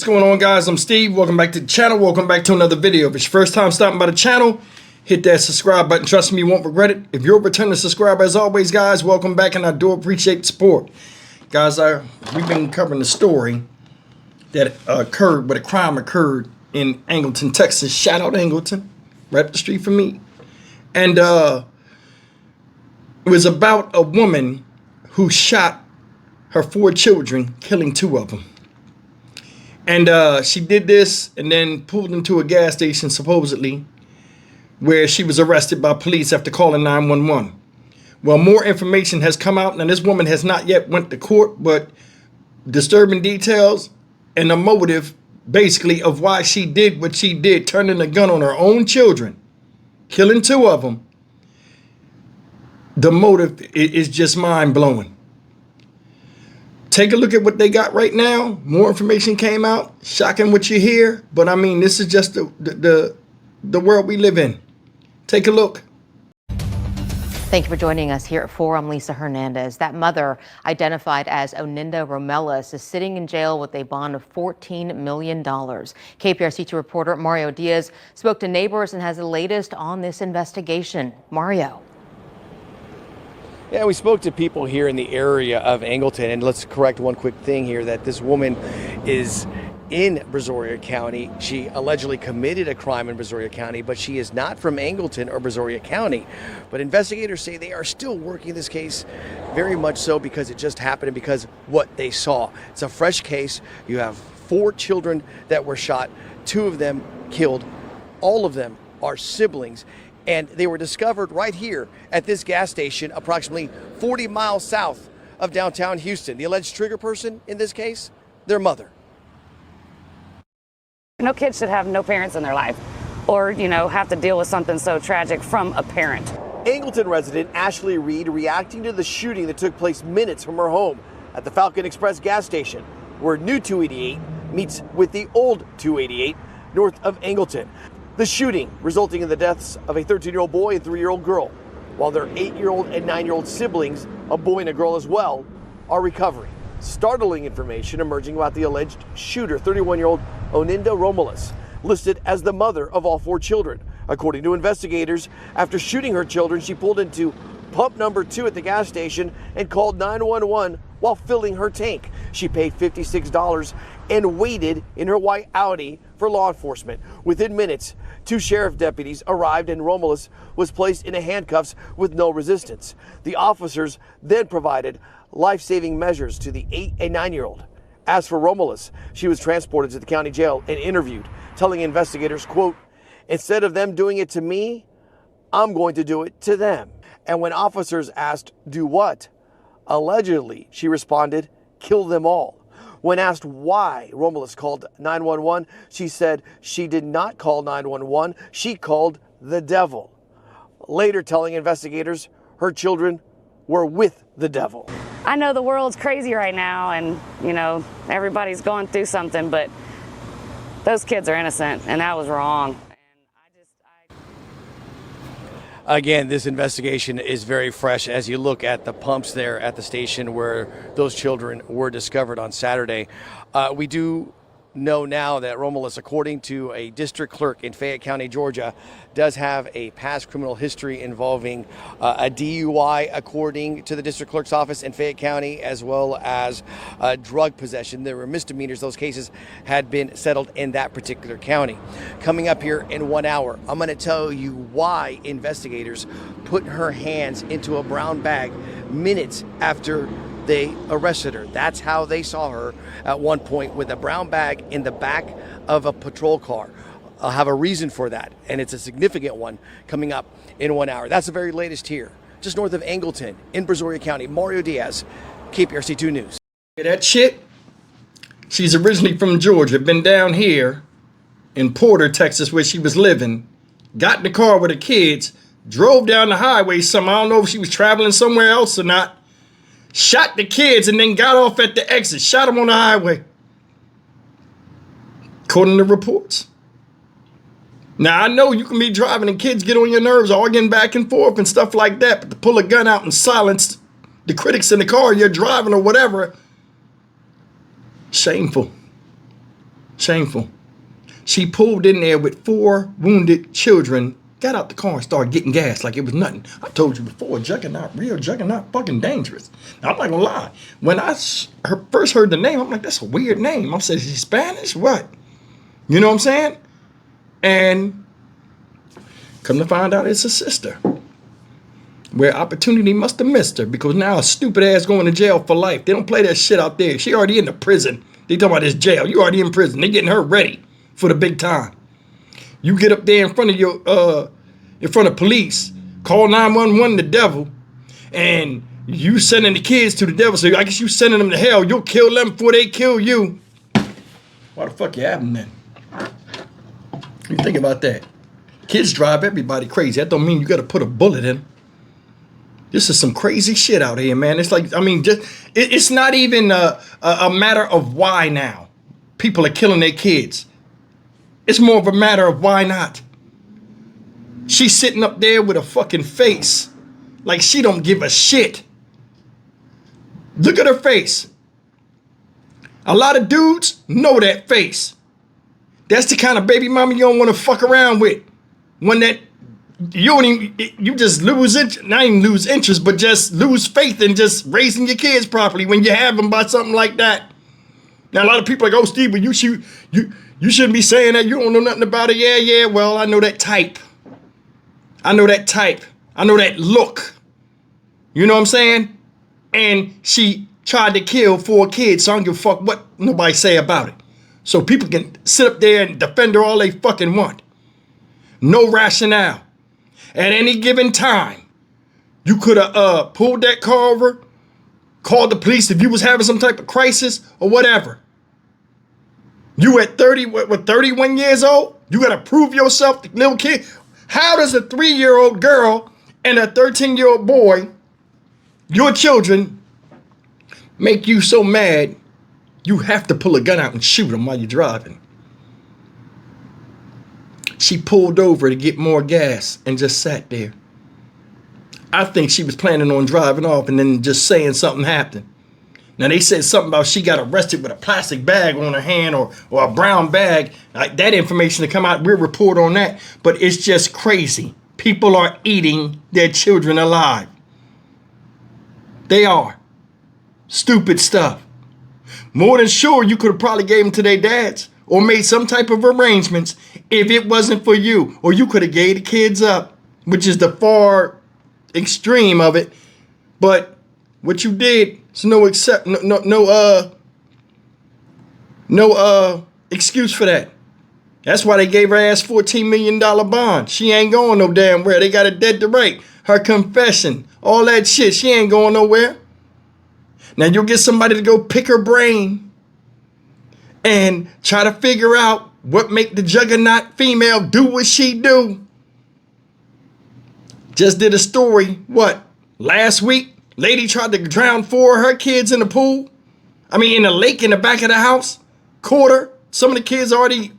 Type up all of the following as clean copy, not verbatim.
What's going on, guys? I'm Steve. Welcome back to the channel. Welcome back to another video. If it's your first time stopping by the channel, hit that subscribe button. Trust me, you won't regret it. If you're a returning subscriber, as always, guys, welcome back, and I do appreciate the support. Guys, we've been covering the story that occurred, where the crime occurred in Angleton, Texas. Shout out Angleton, right up the street from me. And it was about a woman who shot her 4 children, killing 2 of them. And she did this and then pulled into a gas station, supposedly, where she was arrested by police after calling 911. Well, more information has come out. Now, this woman has not yet went to court, but disturbing details and the motive, basically, of why she did what she did, turning a gun on her own children, killing 2 of them. The motive is just mind-blowing. Take a look at what they got right now. More information came out. Shocking what you hear. But I mean, this is just the world we live in. Take a look. Thank you for joining us here at 4. I'm Lisa Hernandez. That mother, identified as Oninda Romelis, is sitting in jail with a bond of $14 million. KPRC2 reporter Mario Diaz spoke to neighbors and has the latest on this investigation. Mario. Yeah, we spoke to people here in the area of Angleton, and let's correct one quick thing here, that this woman is in Brazoria County. She allegedly committed a crime in Brazoria County, but she is not from Angleton or Brazoria County. But investigators say they are still working this case, very much so, because it just happened and because what they saw. It's a fresh case. You have 4 children that were shot, 2 of them killed. All of them are siblings. And they were discovered right here at this gas station, approximately 40 miles south of downtown Houston. The alleged trigger person in this case, their mother. No kid should have no parents in their life or, have to deal with something so tragic from a parent. Angleton resident Ashley Reed reacting to the shooting that took place minutes from her home at the Falcon Express gas station, where new 288 meets with the old 288 north of Angleton. The shooting resulting in the deaths of a 13-year-old boy and 3-year-old girl, while their 8-year-old and 9-year-old siblings, a boy and a girl as well, are recovering. Startling information emerging about the alleged shooter, 31-year-old Oninda Romelis, listed as the mother of all 4 children. According to investigators, after shooting her children, she pulled into pump number 2 at the gas station and called 911 while filling her tank. She paid $56 and waited in her white Audi for law enforcement. Within minutes, 2 sheriff deputies arrived and Romelis was placed in handcuffs with no resistance. The officers then provided life-saving measures to the 8 and 9-year-old. As for Romelis, she was transported to the county jail and interviewed, telling investigators, quote, "Instead of them doing it to me, I'm going to do it to them." And when officers asked, "Do what?" Allegedly, she responded, "Kill them all." When asked why Romelis called 911, she said she did not call 911, she called the devil. Later telling investigators her children were with the devil. I know the world's crazy right now and, everybody's going through something, but those kids are innocent and that was wrong. Again, this investigation is very fresh as you look at the pumps there at the station where those children were discovered on Saturday. We do know now that Romelis, according to a district clerk in Fayette County, Georgia, does have a past criminal history involving a DUI, according to the district clerk's office in Fayette County, as well as drug possession. There were misdemeanors. Those cases had been settled in that particular county. Coming up here in 1 hour, I'm going to tell you why investigators put her hands into a brown bag minutes after they arrested her. That's how they saw her at one point, with a brown bag in the back of a patrol car. I'll have a reason for that, and it's a significant one, coming up in 1 hour. That's the very latest here, just north of Angleton in Brazoria County. Mario Diaz, KPRC2 News. That chick, she's originally from Georgia, been down here in Porter, Texas, where she was living, got in the car with her kids, drove down the highway somehow. I don't know if she was traveling somewhere else or not, shot the kids, and then got off at the exit, shot them on the highway, according to reports. Now, I know you can be driving and kids get on your nerves, arguing back and forth and stuff like that, but to pull a gun out and silence the critics in the car you're driving or whatever, shameful. Shameful. She pulled in there with 4 wounded children, got out the car and started getting gas like it was nothing. I told you before, Juggernaut, real Juggernaut, fucking dangerous. Now, I'm not gonna lie. When I first heard the name, I'm like, that's a weird name. I said, is he Spanish? What? You know what I'm saying? And come to find out it's a sister. Where opportunity must have missed her, because now a stupid ass going to jail for life. They don't play that shit out there. She already in the prison. They talking about this jail. You already in prison. They getting her ready for the big time. You get up there in front of police, call 911 the devil, and you sending the kids to the devil. So I guess you sending them to hell. You'll kill them before they kill you. Why the fuck you have them then? You think about that. Kids drive everybody crazy. That don't mean you got to put a bullet in them. This is some crazy shit out here, man. It's like, I mean, it's not even a matter of why now people are killing their kids. It's more of a matter of why not. She's sitting up there with a fucking face like she don't give a shit. Look at her face. A lot of dudes know that face. That's the kind of baby mama you don't want to fuck around with. When that you just lose interest, not even lose interest, but just lose faith in just raising your kids properly when you have them by something like that. Now a lot of people are like, oh Steve, but you shouldn't be saying that. You don't know nothing about it. Yeah. Well, I know that type. I know that type. I know that look. You know what I'm saying? And she tried to kill 4 kids, so I don't give a fuck what nobody say about it. So people can sit up there and defend her all they fucking want. No rationale. At any given time, you could have pulled that car over, called the police if you was having some type of crisis or whatever. You at 31 years old? You got to prove yourself, the little kid. How does a 3-year-old girl and a 13-year-old boy, your children, make you so mad you have to pull a gun out and shoot them while you're driving? She pulled over to get more gas and just sat there. I think she was planning on driving off and then just saying something happened. Now, they said something about she got arrested with a plastic bag on her hand or a brown bag. Like, that information to come out, we'll report on that. But it's just crazy. People are eating their children alive. They are. Stupid stuff. More than sure, you could have probably gave them to their dads or made some type of arrangements if it wasn't for you. Or you could have gave the kids up, which is the far extreme of it. But what you did is no excuse for that. That's why they gave her ass $14 million bond. She ain't going no damn where. They got her dead to right. Her confession, all that shit, she ain't going nowhere. Now you'll get somebody to go pick her brain and try to figure out what make the Juggernaut female do what she do. Just did a story, last week? Lady tried to drown 4 of her kids in the pool. I mean, in a lake in the back of the house. Caught her. Some of the kids already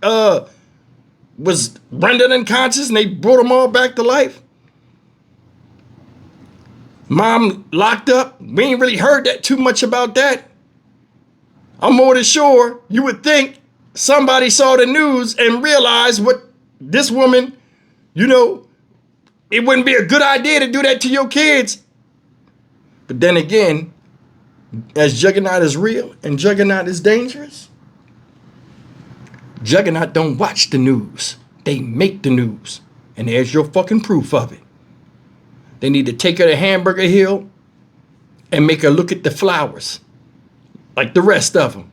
was rendered unconscious and they brought them all back to life. Mom locked up. We ain't really heard that too much about that. I'm more than sure you would think somebody saw the news and realized what this woman, it wouldn't be a good idea to do that to your kids. But then again, as Juggernaut is real and Juggernaut is dangerous, Juggernaut don't watch the news. They make the news. And there's your fucking proof of it. They need to take her to Hamburger Hill and make her look at the flowers like the rest of them.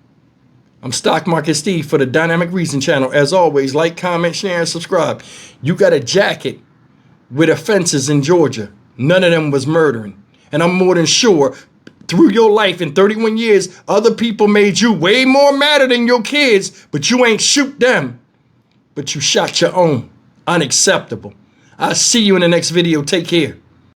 I'm Stock Market Steve for the Dynamic Reason channel. As always, like, comment, share, and subscribe. You got a jacket with offenses in Georgia. None of them was murdering. And I'm more than sure through your life in 31 years, other people made you way more madder than your kids, but you ain't shoot them. But you shot your own. Unacceptable. I'll see you in the next video. Take care.